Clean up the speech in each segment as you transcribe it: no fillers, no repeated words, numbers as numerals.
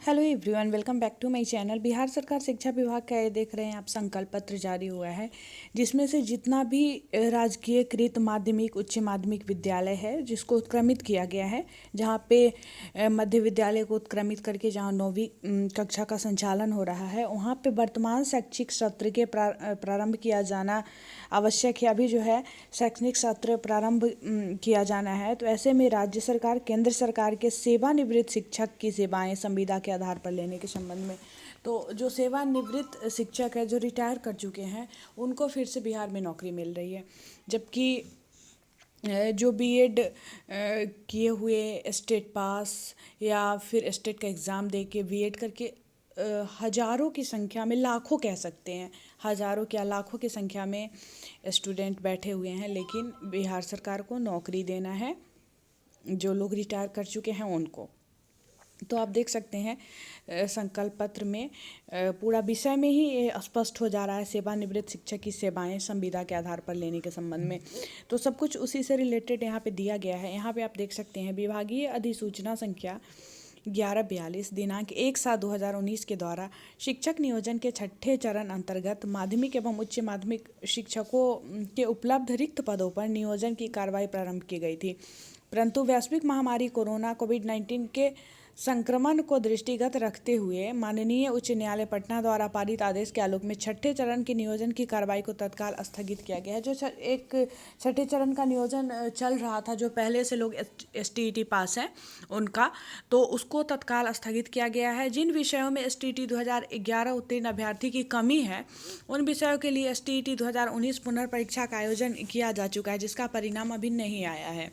Hello everyone, welcome back to my channel. Bihar सरकार शिक्षा विभाग का ये देख रहे हैं आप, संकल्प पत्र जारी हुआ है जिसमें से जितना भी राजकीय कृत माध्यमिक उच्च माध्यमिक विद्यालय है जिसको उत्क्रमित किया गया है, जहाँ पे मध्य विद्यालय को उत्क्रमित करके जहाँ 9वीं कक्षा का संचालन हो रहा है, वहाँ पे वर्तमान शैक्षिक सत्र के प्रारंभ किया जाना आवश्यक है। अभी जो है शैक्षणिक सत्र प्रारंभ किया जाना है, तो ऐसे में राज्य सरकार केंद्र सरकार के सेवानिवृत्त शिक्षक की सेवाएं संविदा के आधार पर लेने के संबंध में, तो जो सेवानिवृत्त शिक्षक है जो रिटायर कर चुके हैं उनको फिर से बिहार में नौकरी मिल रही है। जबकि जो बीएड किए हुए स्टेट पास या फिर स्टेट का एग्ज़ाम दे के बीएड करके हजारों की संख्या में, लाखों कह सकते हैं, हजारों क्या लाखों की संख्या में स्टूडेंट बैठे हुए हैं, लेकिन बिहार सरकार को नौकरी देना है जो लोग रिटायर कर चुके हैं उनको। तो आप देख सकते हैं संकल्प पत्र में पूरा विषय में ही ये स्पष्ट हो जा रहा है सेवानिवृत्त शिक्षक की सेवाएं संविदा के आधार पर लेने के संबंध में। तो सब कुछ उसी से रिलेटेड यहाँ पे दिया गया है। यहाँ पे आप देख सकते हैं विभागीय अधिसूचना संख्या 1142 दिनांक 1/7/2019 के द्वारा शिक्षक नियोजन के छठे चरण अंतर्गत माध्यमिक एवं उच्च माध्यमिक शिक्षकों के उपलब्ध रिक्त पदों पर नियोजन की कार्रवाई प्रारंभ की गई थी, परंतु वैश्विक महामारी कोरोना कोविड-19 के संक्रमण को दृष्टिगत रखते हुए माननीय उच्च न्यायालय पटना द्वारा पारित आदेश के आलोक में छठे चरण के नियोजन की कार्रवाई को तत्काल स्थगित किया गया है। जो एक छठे चरण का नियोजन चल रहा था, जो पहले से लोग STET पास हैं उनका, तो उसको तत्काल स्थगित किया गया है। जिन विषयों में STET 2011 उत्तीर्ण अभ्यर्थी की कमी है उन विषयों के लिए STET 2019 पुनर्परीक्षा का आयोजन किया जा चुका है, जिसका परिणाम अभी नहीं आया है।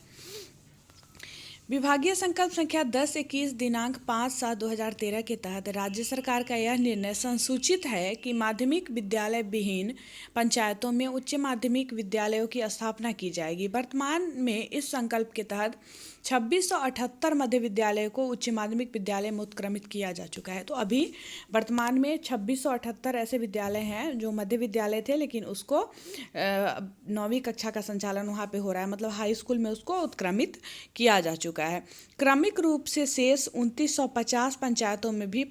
विभागीय संकल्प संख्या 1021 दिनांक 5/7/2013 के तहत राज्य सरकार का यह निर्णय संसूचित है कि माध्यमिक विद्यालय विहीन पंचायतों में उच्च माध्यमिक विद्यालयों की स्थापना की जाएगी। वर्तमान में इस संकल्प के तहत 2678 मध्य विद्यालयों को उच्च माध्यमिक विद्यालय में उत्क्रमित किया जा चुका है। तो अभी वर्तमान में 2678 ऐसे विद्यालय हैं जो मध्य विद्यालय थे, लेकिन उसको 9वीं कक्षा का संचालन वहाँ पे हो रहा है, मतलब हाई स्कूल में उसको उत्क्रमित किया जा चुका है। क्रमिक रूप से शेष 2950 पंचायतों में भी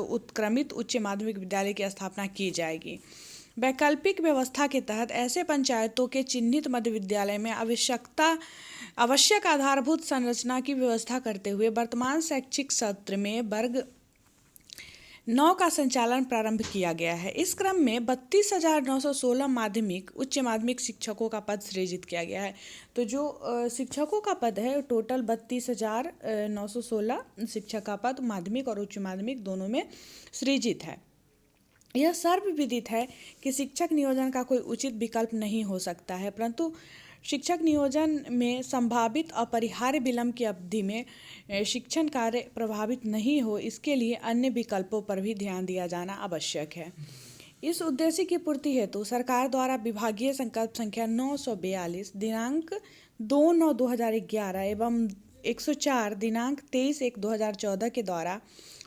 उत्क्रमित उच्च माध्यमिक विद्यालय की स्थापना की जाएगी। वैकल्पिक व्यवस्था के तहत ऐसे पंचायतों के चिन्हित मध्य विद्यालय में आवश्यक आधारभूत संरचना की व्यवस्था करते हुए वर्तमान शैक्षिक सत्र में वर्ग 9 का संचालन प्रारंभ किया गया है। इस क्रम में 32,916 माध्यमिक उच्च माध्यमिक शिक्षकों का पद सृजित किया गया है। तो जो शिक्षकों का पद है टोटल 32,916 शिक्षक का पद माध्यमिक और उच्च माध्यमिक दोनों में सृजित है। यह सर्वविदित है कि शिक्षक नियोजन का कोई उचित विकल्प नहीं हो सकता है, परंतु शिक्षक नियोजन में संभावित अपरिहार्य विलंब की अवधि में शिक्षण कार्य प्रभावित नहीं हो, इसके लिए अन्य विकल्पों पर भी ध्यान दिया जाना आवश्यक है। इस उद्देश्य की पूर्ति हेतु सरकार द्वारा विभागीय संकल्प संख्या 942 दिनांक 2/9/2011 एवं 104 दिनांक 23/1/2014 के द्वारा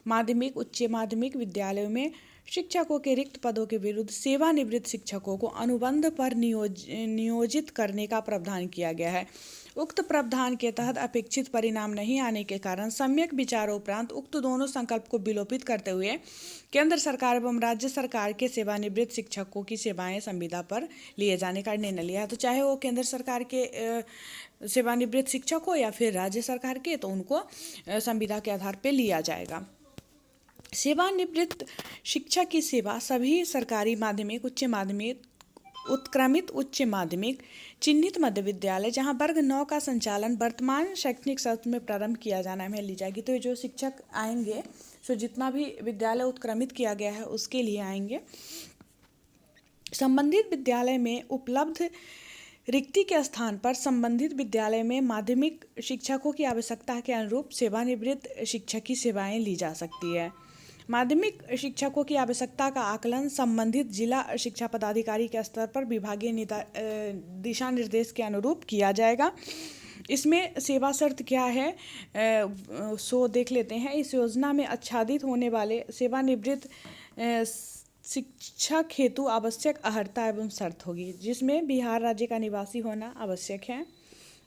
माध्यमिक उच्च माध्यमिक विद्यालयों में शिक्षकों के रिक्त पदों के विरुद्ध सेवानिवृत्त शिक्षकों को अनुबंध पर नियोजित करने का प्रावधान किया गया है। उक्त प्रावधान के तहत अपेक्षित परिणाम नहीं आने के कारण सम्यक विचारोपरांत उक्त दोनों संकल्प को विलोपित करते हुए केंद्र सरकार एवं राज्य सरकार के सेवानिवृत्त शिक्षकों की सेवाएं संविदा पर लिए जाने का निर्णय लिया है। तो चाहे वो केंद्र सरकार के सेवानिवृत्त शिक्षक हो या फिर राज्य सरकार के, तो उनको संविदा के आधार पर लिया जाएगा। सेवानिवृत्त शिक्षक की सेवा सभी सरकारी माध्यमिक उच्च माध्यमिक उत्क्रमित उच्च माध्यमिक चिन्हित मध्य विद्यालय जहां वर्ग 9 का संचालन वर्तमान शैक्षणिक सत्र में प्रारंभ किया जाना में ली जाएगी। तो ये जो शिक्षक आएंगे, सो जितना भी विद्यालय उत्क्रमित किया गया है उसके लिए आएंगे। संबंधित विद्यालय में उपलब्ध रिक्ति के स्थान पर संबंधित विद्यालय में माध्यमिक शिक्षकों की आवश्यकता के अनुरूप सेवानिवृत्त शिक्षक की सेवाएं ली जा सकती है। माध्यमिक शिक्षकों की आवश्यकता का आकलन संबंधित जिला शिक्षा पदाधिकारी के स्तर पर विभागीय दिशा निर्देश के अनुरूप किया जाएगा। इसमें सेवा शर्त क्या है सो देख लेते हैं। इस योजना में आच्छादित होने वाले सेवानिवृत्त शिक्षक हेतु आवश्यक अर्हता एवं शर्त होगी, जिसमें बिहार राज्य का निवासी होना आवश्यक है।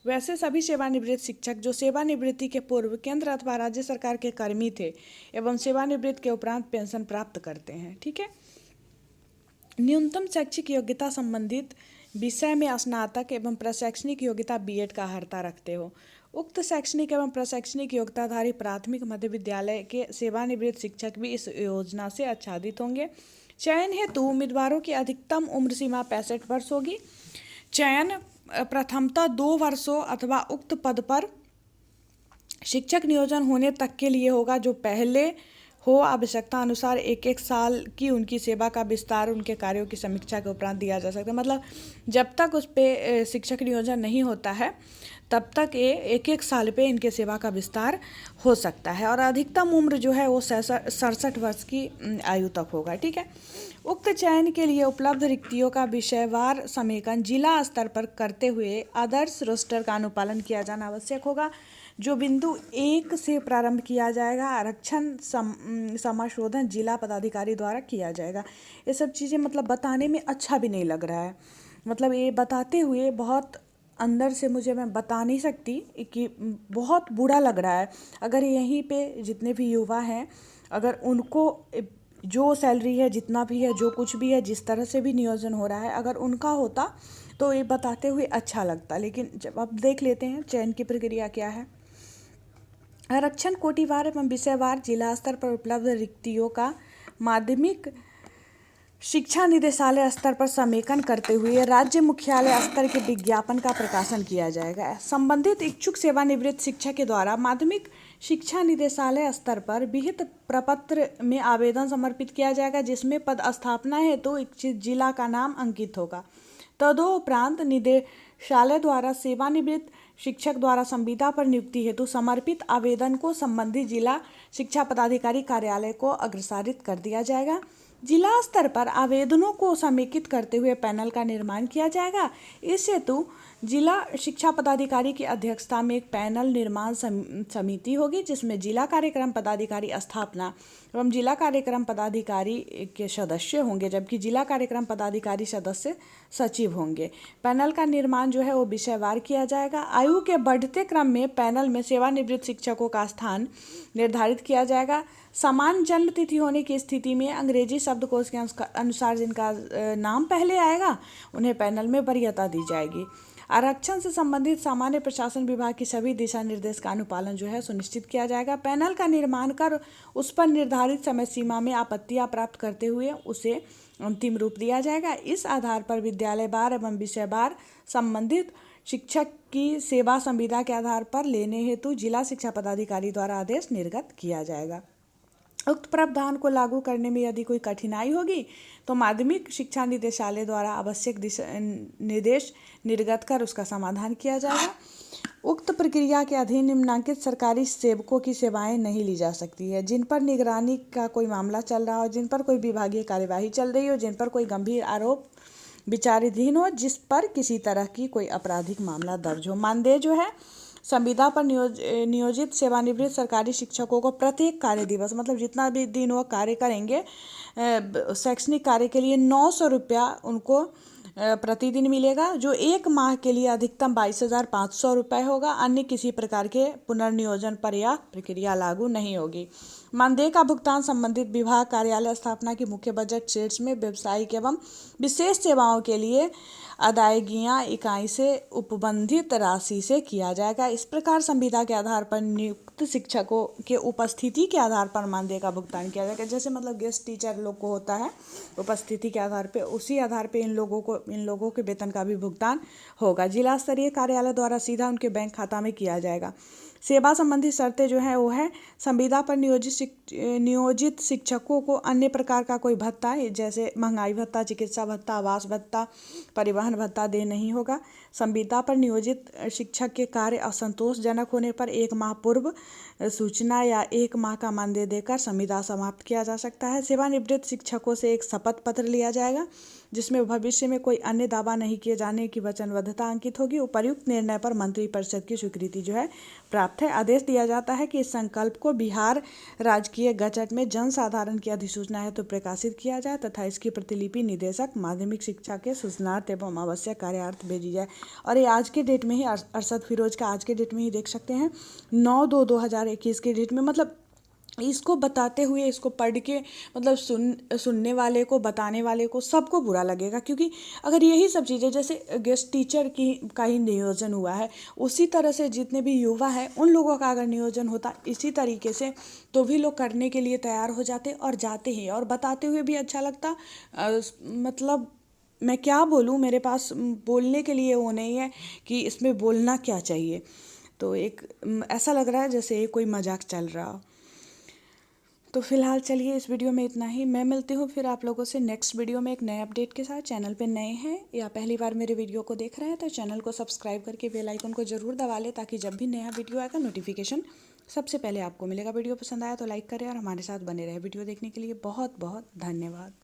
वैसे सभी सेवानिवृत्त शिक्षक जो सेवानिवृत्ति के पूर्व केंद्र अथवा राज्य सरकार के कर्मी थे एवं सेवानिवृत्ति के उपरांत पेंशन प्राप्त करते हैं। ठीक है। न्यूनतम शैक्षिक योग्यता संबंधित विषय में स्नातक एवं प्रशैक्षणिक योग्यता बीएड का अर्हता रखते हो। उक्त शैक्षणिक एवं प्रशैक्षणिक योग्यताधारी प्राथमिक मध्य विद्यालय के सेवानिवृत्त शिक्षक भी इस योजना से आच्छादित होंगे। चयन हेतु उम्मीदवारों की अधिकतम उम्र सीमा 65 वर्ष होगी। चयन प्रथमतः 2 वर्षों अथवा उक्त पद पर शिक्षक नियोजन होने तक के लिए होगा, जो पहले हो आवश्यकता अनुसार 1-1 साल की उनकी सेवा का विस्तार उनके कार्यों की समीक्षा के उपरांत दिया जा सकता है। मतलब जब तक उस पे शिक्षक नियोजन नहीं होता है तब तक ये 1-1 साल पे इनके सेवा का विस्तार हो सकता है और अधिकतम उम्र जो है वो 67 वर्ष की आयु तक होगा। ठीक है। उक्त चयन के लिए उपलब्ध रिक्तियों का विषयवार समेकन जिला स्तर पर करते हुए आदर्श रोस्टर का अनुपालन किया जाना आवश्यक होगा, जो बिंदु 1 से प्रारंभ किया जाएगा। आरक्षण समाशोधन जिला पदाधिकारी द्वारा किया जाएगा। ये सब चीज़ें मतलब बताने में अच्छा भी नहीं लग रहा है, मतलब ये बताते हुए बहुत अंदर से मुझे मैं बता नहीं सकती कि बहुत बुरा लग रहा है। अगर यहीं पे जितने भी युवा हैं, अगर उनको जो सैलरी है, जितना भी है, जो कुछ भी है, जिस तरह से भी नियोजन हो रहा है, अगर उनका होता तो ये बताते हुए अच्छा लगता। लेकिन जब अब देख लेते हैं चयन की प्रक्रिया क्या है। आरक्षण कोटिवार एवं विषयवार जिला स्तर पर उपलब्ध रिक्तियों का माध्यमिक शिक्षा निदेशालय स्तर पर समेकन करते हुए राज्य मुख्यालय स्तर के विज्ञापन का प्रकाशन किया जाएगा। संबंधित इच्छुक सेवानिवृत्त शिक्षक के द्वारा माध्यमिक शिक्षा निदेशालय स्तर पर विहित प्रपत्र में आवेदन समर्पित किया जाएगा, जिसमें पद स्थापना हेतु इच्छित जिला का नाम अंकित होगा। तदोपरांत निदेशालय द्वारा सेवानिवृत्त शिक्षक द्वारा संविदा पर नियुक्ति हेतु समर्पित आवेदन को संबंधित जिला शिक्षा पदाधिकारी कार्यालय को अग्रसारित कर दिया जाएगा। जिला स्तर पर आवेदनों को समेकित करते हुए पैनल का निर्माण किया जाएगा। इस हेतु जिला शिक्षा पदाधिकारी की अध्यक्षता में एक पैनल निर्माण समिति होगी, जिसमें जिला कार्यक्रम पदाधिकारी स्थापना एवं जिला कार्यक्रम पदाधिकारी के सदस्य होंगे, जबकि जिला कार्यक्रम पदाधिकारी सदस्य सचिव होंगे। पैनल का निर्माण जो है वो विषयवार किया जाएगा। आयु के बढ़ते क्रम में पैनल में सेवानिवृत्त शिक्षकों का स्थान निर्धारित किया जाएगा। समान जन्म तिथि होने की स्थिति में अंग्रेजी शब्दकोश के अनुसार जिनका नाम पहले आएगा उन्हें पैनल में वरीयता दी जाएगी। आरक्षण से संबंधित सामान्य प्रशासन विभाग की सभी दिशा निर्देश का अनुपालन जो है सुनिश्चित किया जाएगा। पैनल का निर्माण कर उस पर निर्धारित समय सीमा में आपत्तियां प्राप्त करते हुए उसे अंतिम रूप दिया जाएगा। इस आधार पर विद्यालय वार एवं विषय वार संबंधित शिक्षक की सेवा संविदा के आधार पर लेने हेतु जिला शिक्षा पदाधिकारी द्वारा आदेश निर्गत किया जाएगा। उक्त प्रावधान को लागू करने में यदि कोई कठिनाई होगी तो माध्यमिक शिक्षा निदेशालय द्वारा आवश्यक निर्देश निर्गत कर उसका समाधान किया जाएगा। उक्त प्रक्रिया के अधीन निम्नांकित सरकारी सेवकों की सेवाएं नहीं ली जा सकती है: जिन पर निगरानी का कोई मामला चल रहा हो, जिन पर कोई विभागीय कार्यवाही चल रही हो, जिन पर कोई गंभीर आरोप विचाराधीन हो, जिस पर किसी तरह की कोई आपराधिक मामला दर्ज हो। मानदेय जो है संविदा पर नियोजित सेवानिवृत्त सरकारी शिक्षकों को प्रत्येक कार्य दिवस, मतलब जितना भी दिन वो कार्य करेंगे शैक्षणिक कार्य के लिए, 900 रुपया उनको प्रतिदिन मिलेगा, जो 1 माह के लिए अधिकतम 22,500 रुपये होगा। अन्य किसी प्रकार के पुनर्नियोजन पर यह प्रक्रिया लागू नहीं होगी। मानदेय का भुगतान संबंधित विभाग कार्यालय स्थापना की मुख्य बजट शीट्स में व्यावसायिक एवं विशेष सेवाओं के लिए अदायगियाँ इकाई से उपबंधित राशि से किया जाएगा। इस प्रकार संविदा के आधार पर नियुक्त शिक्षकों के उपस्थिति के आधार पर मानदेय का भुगतान किया जाएगा। जैसे मतलब गेस्ट टीचर लोग को होता है उपस्थिति के आधार पे, उसी आधार पे इन लोगों के वेतन का भी भुगतान होगा। जिला स्तरीय कार्यालय द्वारा सीधा उनके बैंक खाता में किया जाएगा। सेवा संबंधी शर्तें जो है वो है संविदा पर नियोजित शिक्षकों को अन्य प्रकार का कोई भत्ता जैसे महंगाई भत्ता, चिकित्सा भत्ता, आवास भत्ता, परिवहन भत्ता दे नहीं होगा। संविदा पर नियोजित शिक्षक के कार्य असंतोषजनक होने पर 1 माह पूर्व सूचना या 1 माह का मानदेय देकर संविदा समाप्त किया जा सकता है। सेवानिवृत्त शिक्षकों से एक शपथ पत्र लिया जाएगा जिसमें भविष्य में कोई अन्य दावा नहीं किए जाने की वचनबद्धता अंकित होगी। उपर्युक्त निर्णय पर मंत्रिपरिषद की स्वीकृति जो है प्राप्त तथ्य आदेश दिया जाता है कि इस संकल्प को बिहार राजकीय गजट में जनसाधारण की अधिसूचना हेतु प्रकाशित किया जाए तथा इसकी प्रतिलिपि निदेशक माध्यमिक शिक्षा के सूचनार्थ एवं आवश्यक कार्यार्थ भेजी जाए। और ये आज के डेट में ही अरशद फिरोज का आज के डेट में ही देख सकते हैं 9/2/2021 के डेट में। मतलब इसको बताते हुए, इसको पढ़ के मतलब सुनने वाले को, बताने वाले को, सबको बुरा लगेगा। क्योंकि अगर यही सब चीज़ें, जैसे गेस्ट टीचर का ही नियोजन हुआ है, उसी तरह से जितने भी युवा हैं उन लोगों का अगर नियोजन होता इसी तरीके से, तो भी लोग करने के लिए तैयार हो जाते और जाते ही, और बताते हुए भी अच्छा लगता। मतलब मैं क्या बोलूँ, मेरे पास बोलने के लिए वो नहीं है कि इसमें बोलना क्या चाहिए। तो एक ऐसा लग रहा है जैसे कोई मजाक चल रहा हो। तो फिलहाल चलिए इस वीडियो में इतना ही। मैं मिलती हूँ फिर आप लोगों से नेक्स्ट वीडियो में एक नए अपडेट के साथ। चैनल पे नए हैं या पहली बार मेरे वीडियो को देख रहे हैं तो चैनल को सब्सक्राइब करके बेल आइकन को ज़रूर दबा लें, ताकि जब भी नया वीडियो आएगा नोटिफिकेशन सबसे पहले आपको मिलेगा। वीडियो पसंद आया तो लाइक करें और हमारे साथ बने रहे। वीडियो देखने के लिए बहुत बहुत धन्यवाद।